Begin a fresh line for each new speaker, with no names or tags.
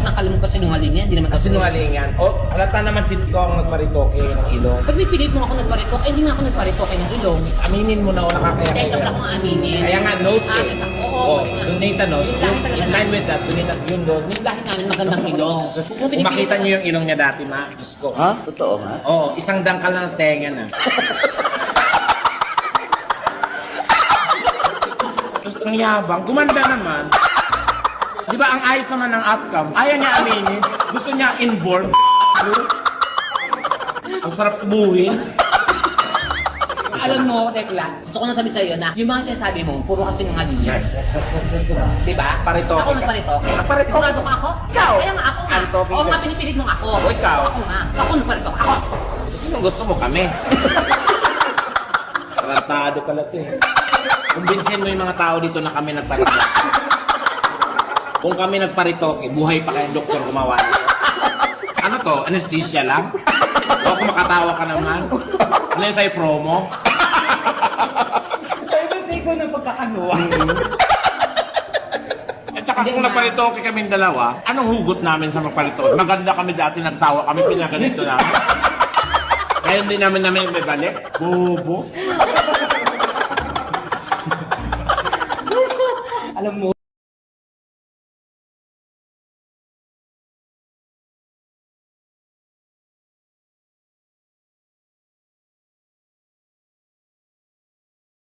nakalimutan ko sinungalingan, hindi naman totoo.
Sinungalingan. O, halata naman sino ko ang nagparitoke ng ilong.
Pag may pilit mo ako nagparitoke, hindi nga ako nagparitoke ng ilong.
Aminin mo na o nakakaya.
Dahil lang akong aminin.
Kaya nga, nose eh.
Oo,
donate a nose. In line with that, donate a yun doon.
yung lahi namin magandang ilong.
Kung makita niyo yung ilong niya dati, ma, Diyos ko.
Ha? Totoo nga?
Oo, isang dangkal na ng tenga na. Tapos ang yabang, gumanda naman. Di ba ang ayos naman ng outcome? Ayaw niya aminin. Gusto niya inborn. Ang sarap buhin.
Alam mo, Tekla, gusto ko na sabi sa'yo na yung mga sinasabi mo, puro kasi ng alin.
Yes.
Diba?
Paritoke
Ako
ka.
nagparitoke.
Nagparitoke?
Sigurado ka ako?
Ikaw?
Kaya nga ako nga.
Paritoke
Oo
ka.
nga, pinipilit mo nga ako.
O, ikaw?
So ako nga. Ako nagparitoke. Ako.
Sinong gusto mo kami? Tarantado pala ito eh. Kumbinsin mo yung mga tao dito na kami nagparitoke. Kung kami nagparitoke, buhay pa kayong doktor gumawa nito. Ano to? Anesthesia lang? O kung makatawa ka naman? Ano yung sa'yo promo?
Hindi ko na pagkakagawa.
At saka kung nagparitoke kaming dalawa, anong hugot namin sa magparitoke? Maganda kami dati, nagtawa kami, pinaganito namin. Kaya hindi namin may balik. Bobo.
Alam mo,